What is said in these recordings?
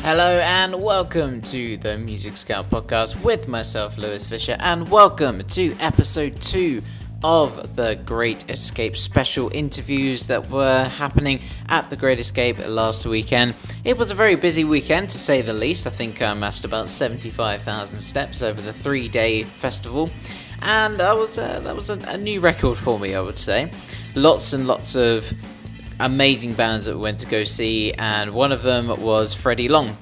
Hello and welcome to the Music Scout Podcast with myself, Lewis Fisher, and welcome to episode 2 of the Great Escape special interviews that were happening at the Great Escape last weekend. It was a very busy weekend, to say the least. I think I amassed about 75,000 steps over the 3-day festival, and that was a new record for me, I would say. Lots and lots of amazing bands that we went to go see, and one of them was Freddie Long,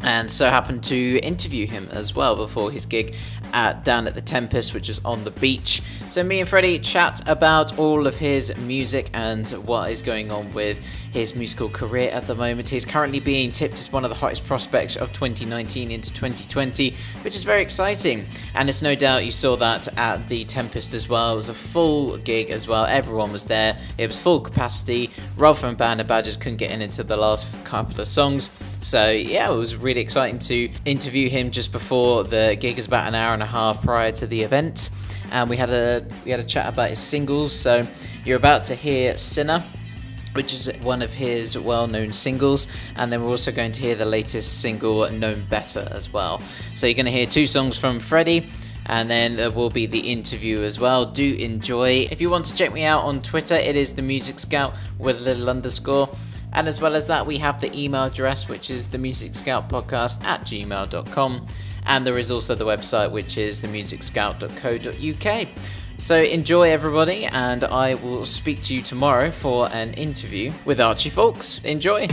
and so happened to interview him as well before his gig down at the Tempest, which was on the beach. So me and Freddie chat about all of his music and what is going on with his musical career at the moment. He's currently being tipped as one of the hottest prospects of 2019 into 2020, which is very exciting. And it's no doubt you saw that at the Tempest as well. It was a full gig as well. Everyone was there. It was full capacity. Rob from Band of Badgers couldn't get in into the last couple of songs. So yeah, it was really exciting to interview him just before the gig. It was about an hour and a half prior to the event, and we had a chat about his singles. So you're about to hear Sinner, which is one of his well-known singles, and then we're also going to hear the latest single, Known Better, as well. So you're going to hear 2 songs from Freddie, and then there will be the interview as well. Do enjoy. If you want to check me out on Twitter, it is the Music Scout with a little underscore. And as well as that, we have the email address, which is themusicscoutpodcast@gmail.com. And there is also the website, which is themusicscout.co.uk. So enjoy, everybody, and I will speak to you tomorrow for an interview with Archie Fawkes. Enjoy!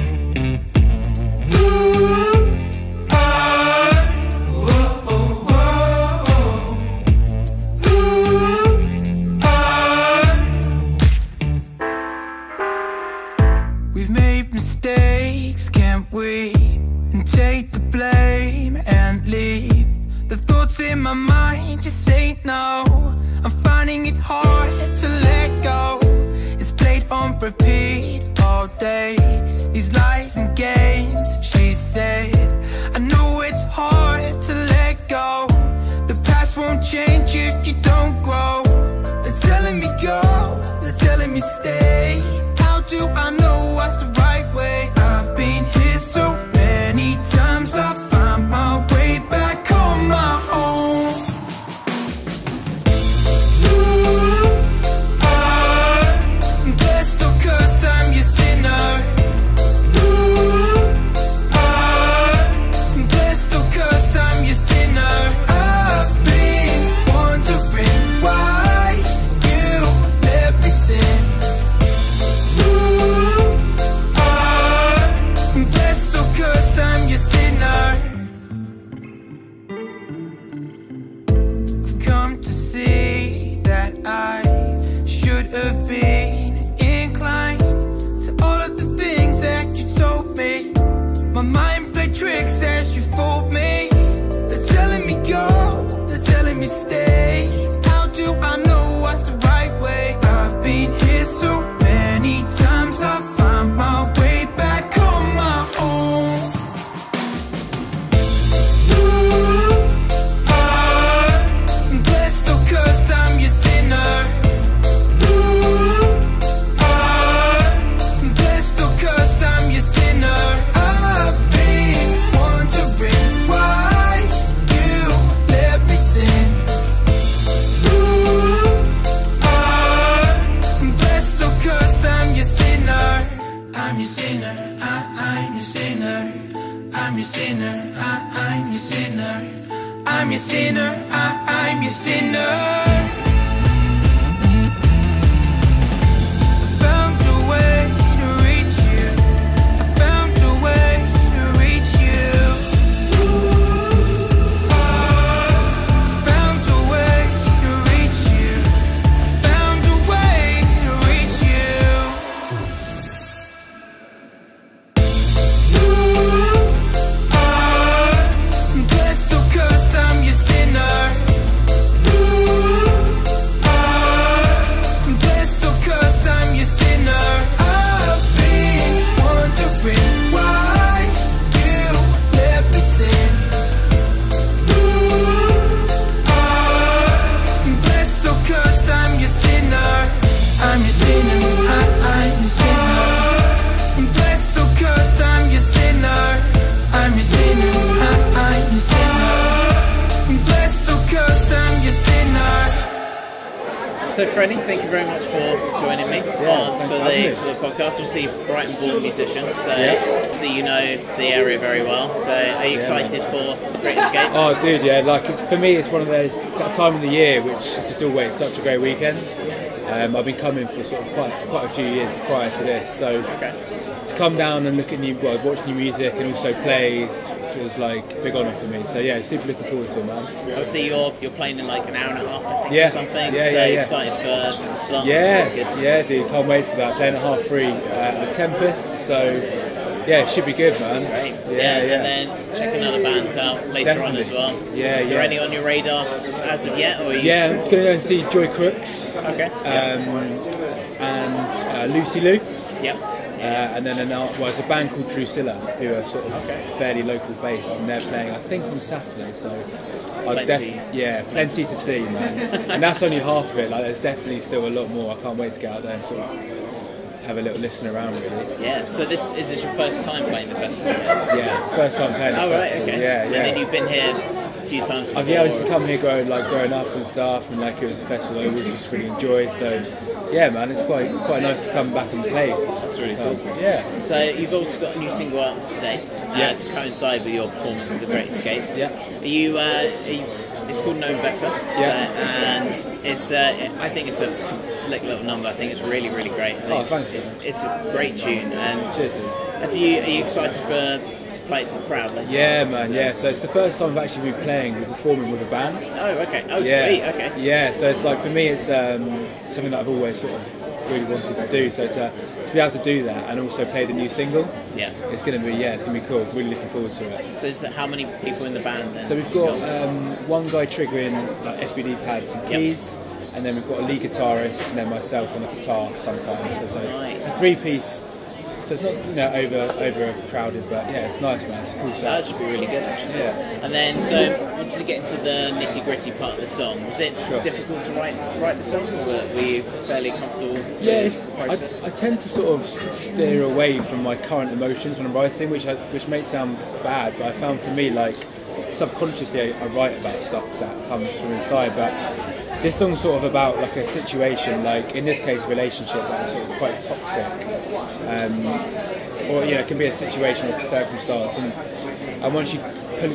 We've made mistakes, can't we? And take the blame and leave the thoughts in my mind, just say no. I'm finding it hard to let go. It's played on repeat all day. These lies and games, she said. I know it's hard to let go. The past won't change if you don't grow. They're telling me go, they're telling me stay. How do I know what's the right way? I've been here so many times, I find my way back on my own. I'm blessed or cursed, I'm your sinner. I'm blessed or cursed, I'm your sinner. I've been wondering why you let me sin. I'm blessed or cursed, I'm your sinner. I've come to see that I should have been inclined to all of the things that you told me. My mind played tricks as you fooled me. They're telling me go, they're telling me stay. How do I know what's the right way? I've been here so many times, I find my way back on my own. I'm blessed or cursed, I'm your sinner. I'm blessed or cursed, I'm your sinner. I've been wondering why you let me sin. I'm blessed or cursed, I'm your sinner. I'm your sinner, I'm your sinner. I'm your sinner, I'm your sinner. I'm your sinner, I'm your sinner. I found a way to reach you. I found a way to reach you. I found a way to reach you. I found a way to reach you. I'm blessed or cursed, I'm your sinner. So Freddie, thank you very much for joining me for the podcast. Obviously, Brighton-born musician, so obviously you know the area very well. So are you excited for Great Escape? Oh, dude, yeah. Like for me, it's one of those. It's that time of the year which is just always such a great weekend. I've been coming for sort of quite a few years prior to this, so to come down and look at watch new music and also play feels like a big honour for me. So yeah, super looking forward to it, man. Obviously, you're playing in like an hour and a half, I think, or something. Excited for the song. Yeah, dude, can't wait for that. Playing at 3:30 at the Tempest, so yeah, it should be good, man. Great. And then checking other bands out later on as well. Yeah. Are any on your radar as of yet? Or I'm gonna go and see Joy Crooks. Okay. And Lucy Lou. Yep. And then there's a band called Drusilla, who are sort of fairly local based, and they're playing, I think, on Saturday. So plenty to see, man. And that's only half of it. Like, there's definitely still a lot more. I can't wait to get out there and sort of have a little listen around, really. Yeah. So is this your first time playing the festival? Yeah, first time playing the festival. Okay. Yeah. And then you've been here a few times before. I used to come here growing up and stuff, and like it was a festival I always just really enjoy. So yeah, man, it's quite nice to come back and play. That's really cool. Yeah. So you've also got a new single out today to coincide with your performance of The Great Escape. Yeah. Are you it's called Known Better. And it's I think it's a slick little number. I think it's really, really great. Thanks. It's a great tune. And cheers, dude. Are you excited to play it to the crowd later? Yeah, man. Yeah. So it's the first time I've actually been performing with a band. Oh, okay. Oh, sweet. Okay. Yeah. So it's like, for me, it's something that I've always sort of really wanted to do. So to be able to do that and also play the new single, it's gonna be cool. Really looking forward to it. So is that how many people in the band then? So we've got one guy triggering like SBD pads and keys, and then we've got a lead guitarist, and then myself on the guitar sometimes. So it's a 3-piece. So it's not over crowded, but yeah, it's nice, man. It's a cool sound. That should be really good, actually. Yeah. And then, so once you get into the nitty gritty part of the song, was it difficult to write the song, or were you fairly comfortable? Yeah, I tend to sort of steer away from my current emotions when I'm writing, which may sound bad, but I found for me, like, subconsciously I write about stuff that comes from inside, but this song's sort of about like a situation, like in this case a relationship that's sort of quite toxic, or it can be a situation or a circumstance, and once you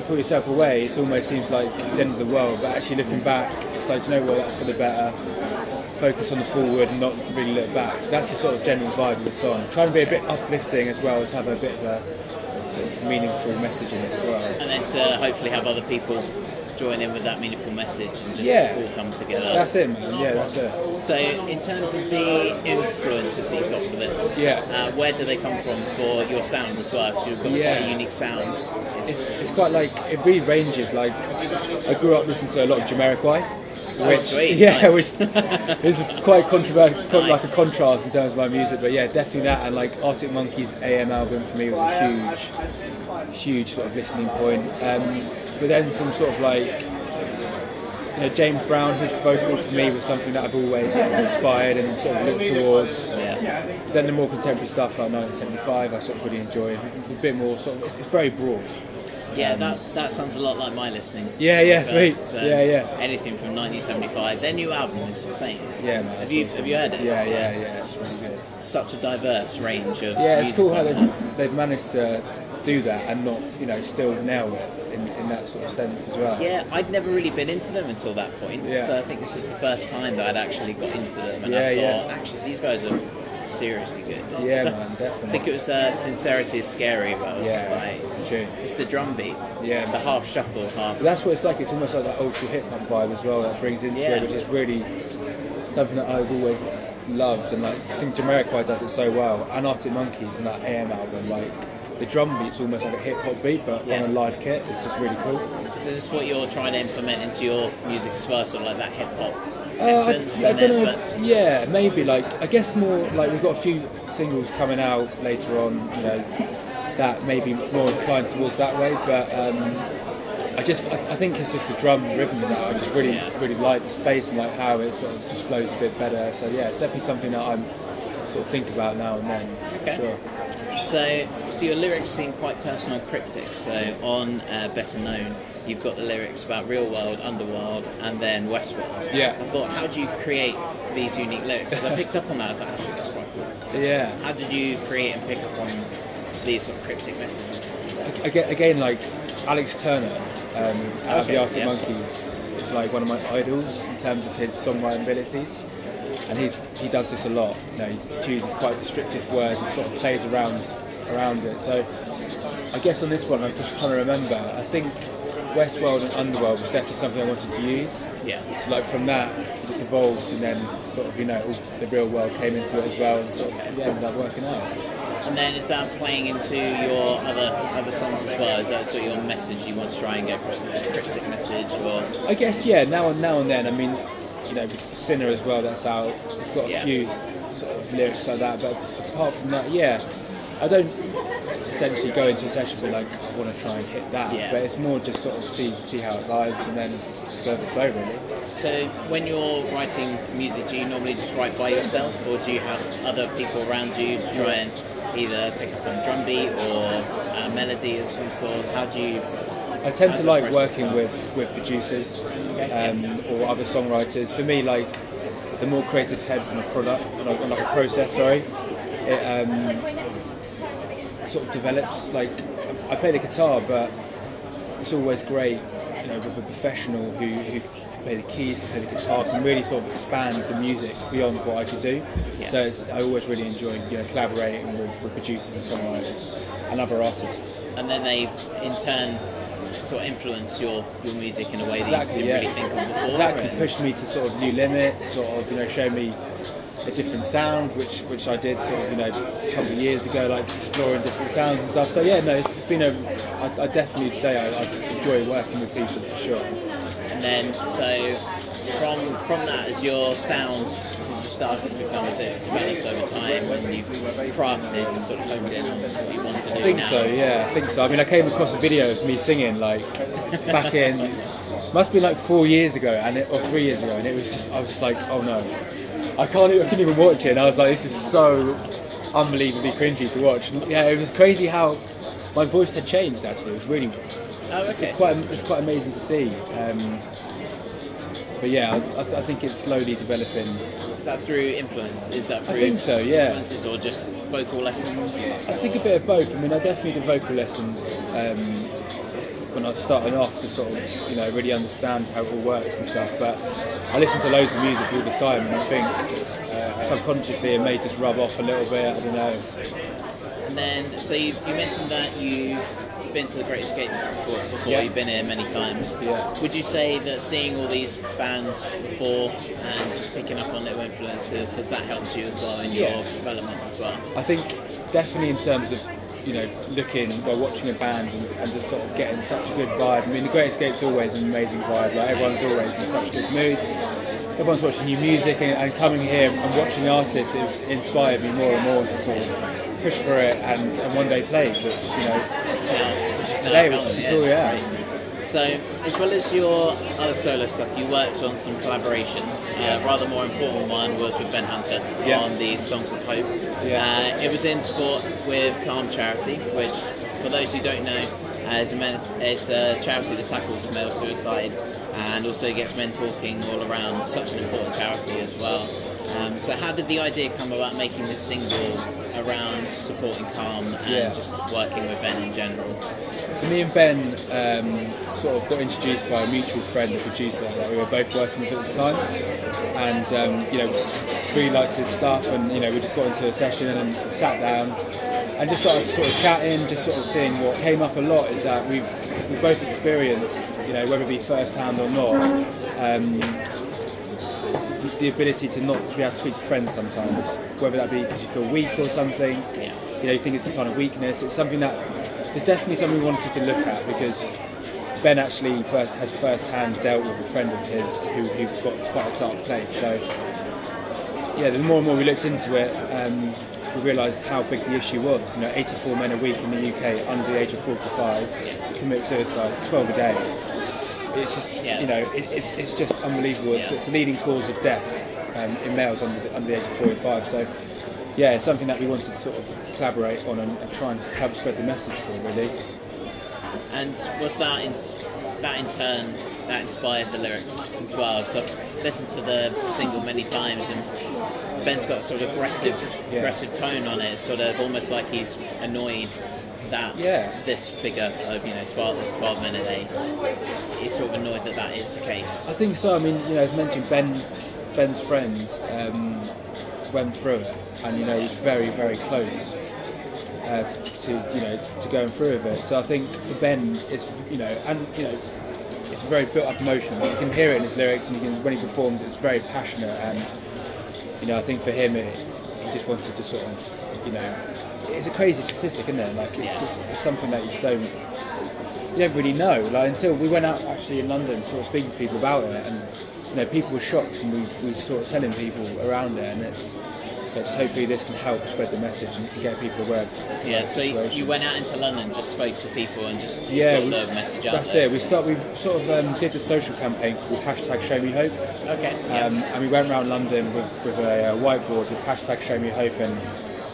pull yourself away, it almost seems like it's the end of the world, but actually looking back, it's like, you know what, that's for the better. Focus on the forward and not really look back. So that's the sort of general vibe of the song. Trying to be a bit uplifting as well as have a bit of a sort of meaningful message in it as well. And then to hopefully have other people join in with that meaningful message and just all come together. That's it, man. Yeah, that's it. So in terms of the influences that you've got for this, where do they come from for your sound as well? Because you've got quite a unique sound. It's quite like, it really ranges. Like, I grew up listening to a lot of Jamiroquai. Which is quite controversial, like a contrast in terms of my music, but yeah, definitely that, and like Arctic Monkeys' AM album for me was a huge sort of listening point. But then some sort of like, James Brown, his vocal for me was something that I've always sort of inspired and sort of looked towards. Then the more contemporary stuff like 1975, I sort of really enjoy. It's a bit more sort of, it's very broad. Yeah, that sounds a lot like my listening. Yeah, sweet. So anything from 1975. Their new album is insane. Yeah, man. Have you heard it? Yeah. It's really good. Such a diverse range of. Yeah, it's cool how they've managed to do that and not, still nail it in that sort of sense as well. Yeah, I'd never really been into them until that point. Yeah. So I think this is the first time that I'd actually got into them, and I thought, actually, these guys are seriously good. Yeah, man, definitely. I think it was Sincerity is Scary, but I was just like, it's a tune. It's the drum beat. Yeah. The half shuffle, half. But that's what it's like. It's almost like that old school hip hop vibe as well that brings into it, which is really something that I've always loved, and like I think Jamiroquai does it so well. And Arctic Monkeys and that AM album, like the drum beat's almost like a hip hop beat, but on a live kit. It's just really cool. So is this what you're trying to implement into your music as well, sort of like that hip hop? I don't know. Yeah, maybe. Like, I guess more like we've got a few singles coming out later on. That may be more inclined towards that way. But I think it's just the drum rhythm that I just really like the space and like how it sort of just flows a bit better. So yeah, it's definitely something that I'm sort of think about now and then. Okay. Sure. So your lyrics seem quite personal and cryptic. So on Better Known, you've got the lyrics about Real World, Underworld, and then Westworld. Yeah. I thought, how do you create these unique lyrics? Because I picked up on that. I was like, actually, that's quite cool. So yeah. How did you create and pick up on these sort of cryptic messages? Again, like Alex Turner, out of the Arctic Monkeys, is like one of my idols in terms of his songwriting abilities. And he does this a lot. You know, he chooses quite descriptive words and sort of plays around it. So I guess on this one, I'm just trying to remember. I think Westworld and Underworld was definitely something I wanted to use. Yeah. So like from that, it just evolved, and then sort of the Real World came into it as well, and sort of ended up working out. And then is that playing into your other songs as well? Is that sort of your message you want to try and get across, a cryptic message, or? I guess now and then. I mean, Sinner as well. That's out. It's got a few sort of lyrics like that. But apart from that, I don't essentially go into a session and be like, I want to try and hit that. Yeah. But it's more just sort of see how it vibes, and then just go with the flow, really. So when you're writing music, do you normally just write by yourself, or do you have other people around you to try and either pick up on a drum beat or a melody of some sort? How do you? I tend to like working with producers or other songwriters. For me, like the more creative heads on a product, on like a process, it sort of develops. Like I play the guitar, but it's always great, with a professional who can play the keys, can play the guitar, can really sort of expand the music beyond what I could do. Yeah. So I always really enjoy collaborating with producers and songwriters and other artists. And then they, in turn, sort of influence your music in a way that you didn't really think of before. Exactly, pushed me to sort of new limits, sort of show me a different sound, which I did sort of a couple of years ago, like exploring different sounds and stuff. So it's been I definitely say I enjoy working with people for sure. And then so from that, as your sound, since you started, for example, so it developed over time when you crafted and sort of honed in on what you wanted to do. I think so. I mean, I came across a video of me singing like back in must be like 4 years ago, or 3 years ago, and I was just like, oh no. I couldn't even watch it, and I was like, this is so unbelievably cringy to watch. Yeah, it was crazy how my voice had changed. Actually, it was really, it's quite amazing to see. But I think it's slowly developing. Is that through influence? Is that through? I think so. Yeah. Influences or just vocal lessons? I think a bit of both. I mean, I definitely did vocal lessons when I was starting off to sort of really understand how it all works and stuff. But I listen to loads of music all the time, and I think subconsciously it may just rub off a little bit. I don't know. And then, so you mentioned that you've been to the Great Escape before. You've been here many times. Yeah. Would you say that seeing all these bands before and just picking up on little influences, has that helped you as well in your development as well? I think definitely in terms of watching a band and just sort of getting such a good vibe. I mean, the Great Escape's always an amazing vibe. Like everyone's always in such a good mood. Everyone's watching new music, and coming here and watching artists, it inspired me more and more to sort of push for it and one day play, which is today, which is cool. Yeah. So, as well as your other solo stuff, you worked on some collaborations. Rather more important one was with Ben Hunter on the song called Hope. It was in support with Calm Charity, which, for those who don't know, is a charity that tackles male suicide and also gets men talking all around. Such an important charity as well. So how did the idea come about making this single around supporting Calm and just working with Ben in general? So me and Ben sort of got introduced by a mutual friend, a producer that we were both working with at the time, and really liked his stuff, and we just got into a session and sat down and just started sort of chatting, just sort of seeing what came up a lot is that we've both experienced, whether it be first hand or not, the ability to not be able to speak to friends sometimes, whether that be because you feel weak or something, you think it's a sign of weakness. It's something that it's definitely something we wanted to look at, because Ben actually has first-hand dealt with a friend of his who got quite a dark place. So the more and more we looked into it, we realised how big the issue was. 84 men a week in the UK under the age of 45 commit suicide, 12 a day. It's just it's just unbelievable. It's the leading cause of death in males under the age of 45. So it's something that we wanted to sort of collaborate on and try and help spread the message for, really. And was that that in turn, that inspired the lyrics as well. So I've listened to the single many times, and Ben's got a sort of aggressive tone on it. It's sort of almost like he's annoyed that this figure of, you know, 12 men a day, he's sort of annoyed that is the case. I think so. I mean, you know, as mentioned, Ben's friends went through it, and you know, he was very, very close to going through with it. So I think for Ben, it's, you know, and you know, it's a very built-up emotion. You can hear it in his lyrics, and when he performs, it's very passionate. And you know, I think for him, he just wanted to sort of, you know, it's a crazy statistic, isn't it? Like it's something that you don't really know. Like until we went out actually in London, sort of speaking to people about it, and you know, people were shocked, and we sort of telling people around it, and it's hopefully this can help spread the message and get people aware of the situation. So you went out into London, just spoke to people and just got the message out there. That's it. We sort of did the social campaign called #ShowMeHope. Okay. And we went around London with a whiteboard with #ShowMeHope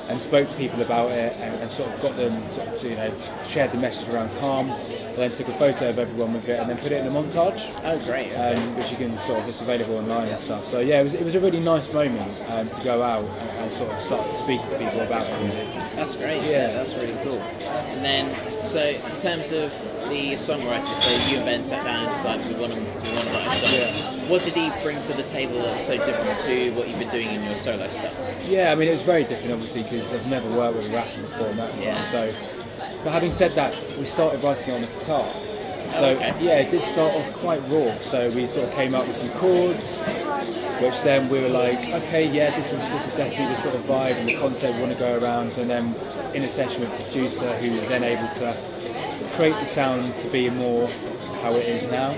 and spoke to people about it, and sort of got them sort of to, you know, shared the message around calm, and then took a photo of everyone with it, and then put it in a montage. Oh, great! Which you can sort of, it's available online and stuff. So yeah, it was a really nice moment to go out and sort of start speaking to people about it. That's great. Yeah, that's really cool. And then, so in terms of the songwriter, so you and Ben sat down and decided we want to write a song. Yeah. What did he bring to the table that was so different to what you've been doing in your solo stuff? Yeah, I mean, it was very different, obviously, because I've never worked with a rapper before in that sense. So, but having said that, we started writing on the guitar. So it did start off quite raw. So we sort of came up with some chords, which then we were like, okay, yeah, this is definitely the sort of vibe and the concept we want to go around. And then in a session with a producer who was then able to create the sound to be more how it is now.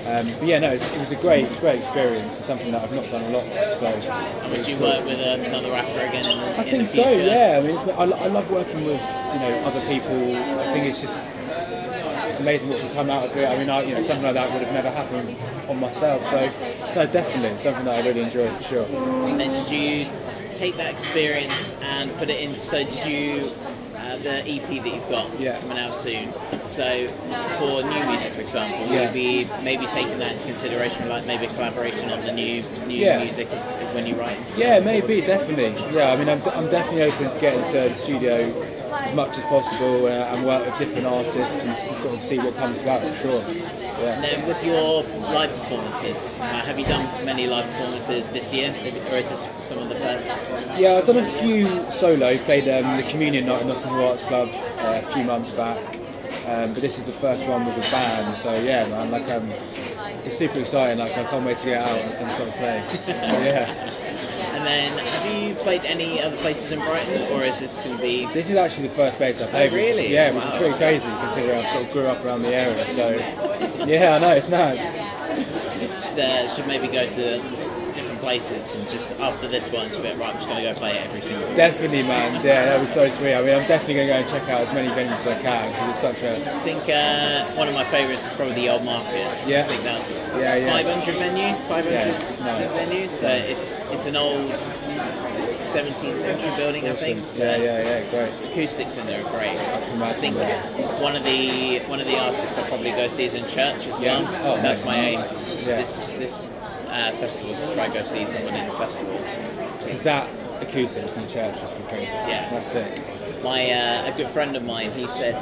But yeah, no, it was a great experience. It's something that I've not done a lot of. So would you work with another rapper again in the think future? So. Yeah, I mean, I love working with, you know, other people. I think it's amazing what can come out of it. I mean, you know, something like that would have never happened on myself. So no, definitely, it's something that I really enjoyed for sure. And then did you take that experience and put it into? So did you? The EP that you've got coming out soon. So for new music, for example, will you be maybe taking that into consideration, like maybe a collaboration on the new music when you write? Yeah, maybe, definitely. Yeah, I mean, I'm definitely open to getting into the studio as much as possible and work with different artists and sort of see what comes about, for sure. Yeah. And then with your live performances, have you done many live performances this year, or is this some of the first? Yeah, I've done a few solo. Played the Communion Night at Nottingham Arts Club a few months back, but this is the first one with a band. So yeah, man, like it's super exciting. Like I can't wait to get out and sort of play. Yeah. And then, have you played any other places in Brighton, or is this going to be? This is actually the first place I played. Oh, really? Which is pretty crazy considering I sort of grew up around the area. So yeah, I know, it's mad. Should maybe go to different places and just after this one, just right, I'm just going to go play it every single day. Definitely, man. Yeah, that'd be so sweet. I mean, I'm definitely going to go and check out as many venues as I can because it's such a. I think one of my favourites is probably the Old Market. Yeah. I think that's 500 venue, 500 nice. venues. So it's an old 17th century building, awesome. I think. So yeah, great. Acoustics in there are great. I think one of the artists I'll probably go see is in church as well. Oh, that's my aim. Yeah. This festival is to try and go see someone in the festival. Because that acoustics in the church is pretty crazy. Yeah, that's sick. A good friend of mine, he said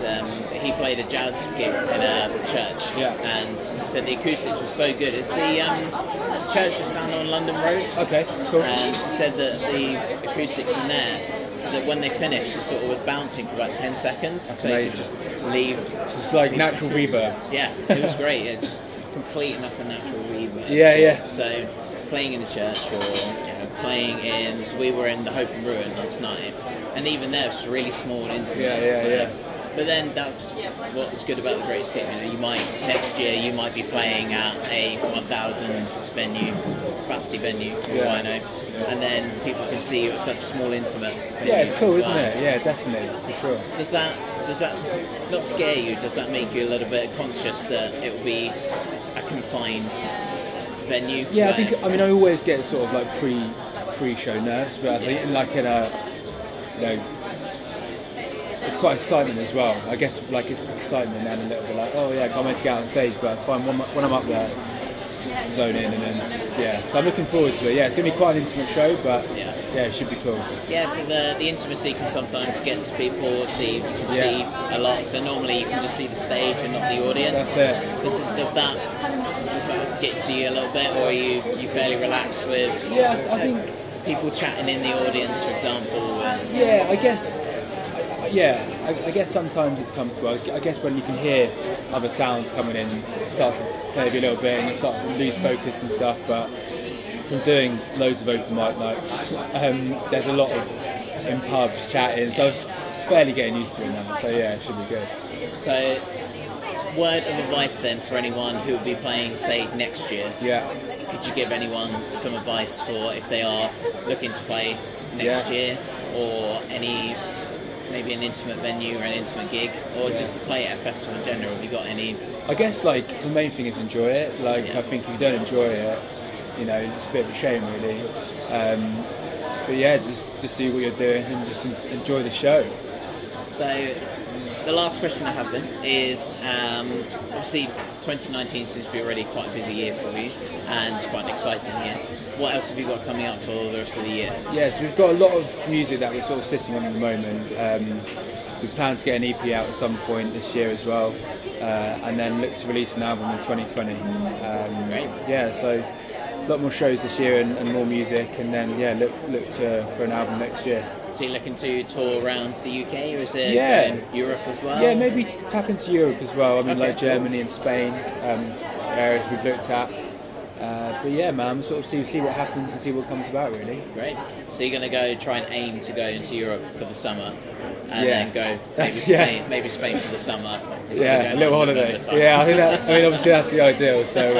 he played a jazz gig in a church, and he said the acoustics were so good. It's the church just down on London Road. Okay, cool. And he said that the acoustics in there, so that when they finished, it sort of was bouncing for about 10 seconds. That's so amazing. You could just leave. It's just like natural reverb. Yeah, it was great. Yeah, just complete and utter natural reverb. Yeah. So playing in a church or playing in. So we were in the Hope and Ruin last night, and even there it's really small and intimate. Yeah. But then that's what's good about the Great Escape. You might next year you might be playing at a 1,000 capacity venue, for all I know, and then people can see you at such small intimate. Yeah, it's cool, isn't it? Yeah, definitely, for sure. Does that not scare you? Does that make you a little bit conscious that it will be a confined venue? Yeah, I always get sort of like pre-show nerves, but I think like in a it's quite excitement as well. I guess like it's excitement and a little bit like, oh yeah, I can't wait to get out on stage, but I find when I'm up there, just zone in and then just, yeah. So I'm looking forward to it. Yeah, it's going to be quite an intimate show, but yeah, it should be cool. Yeah, so the intimacy can sometimes get to people, so you can see a lot. So normally you can just see the stage and not the audience. That's it. Does that get to you a little bit, or are you fairly relaxed with? Yeah, I think people chatting in the audience, for example. Yeah, I guess. I guess sometimes it's comfortable. I guess when you can hear other sounds coming in, it starts to play a little bit, and you start to lose focus and stuff. But from doing loads of open mic nights, there's a lot of in pubs chatting, so I was fairly getting used to it now. So yeah, it should be good. So, word of advice then for anyone who will be playing, say, next year. Yeah. Could you give anyone some advice for if they are looking to play next year, or maybe an intimate venue or an intimate gig, or just to play at a festival in general? Have you got any? I guess like the main thing is enjoy it. Like I think if you don't enjoy it, you know, it's a bit of a shame really. But yeah, just do what you're doing and just enjoy the show. So the last question I have then is, obviously 2019 seems to be already quite a busy year for you, and it's quite an exciting year. What else have you got coming up for the rest of the year? Yeah, so we've got a lot of music that we're sort of sitting on at the moment. We plan to get an EP out at some point this year as well, and then look to release an album in 2020. Great. Yeah, so a lot more shows this year and more music, and then look for an album next year. So you're looking to tour around the UK, or is it Europe as well? Yeah, maybe tap into Europe as well. I mean, like Germany and Spain, areas we've looked at. But yeah, man, sort of see what happens and see what comes about, really. Great. So you're going to try and aim to go into Europe for the summer, and then go maybe Spain for the summer. Yeah, a little holiday. Yeah, I mean, obviously that's the ideal. So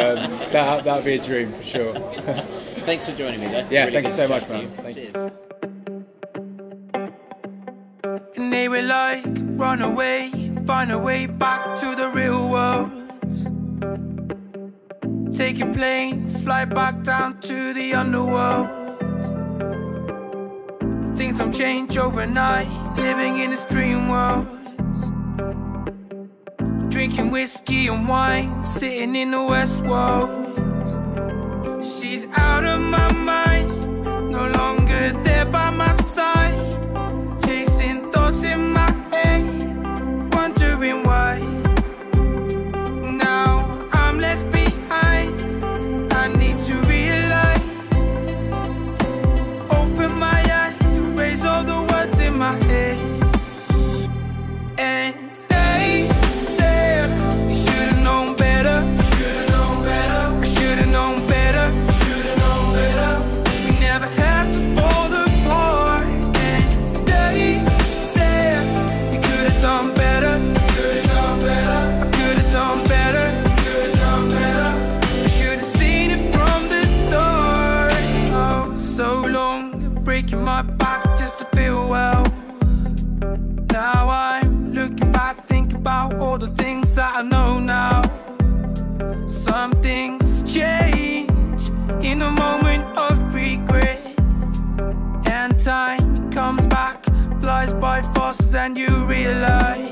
that'd be a dream for sure. Thanks for joining me, though. Yeah, really thank you so much, man. Cheers. And they were like, run away, find a way back to the real world. Take a plane, fly back down to the underworld. Things don't change overnight, living in this dream world. Drinking whiskey and wine, sitting in the West World. She's out of my mind, no longer there by my side. Chasing thoughts in my head, wondering why. Now I'm left behind, I need to realize. Open my eyes, erase all the words in my head. And they said you should've known better. Should've known better. I should've known better. Should've known better. We never had to fall apart. And they said you could've done better. Could've done better. I could've done better. Could've done better. I should've seen it from the start. Oh, so long, breaking my back just to feel well. Now I'm looking back, thinking about all the things that I know now. Some things change in a moment of regress, and time comes back, flies by faster than you realize.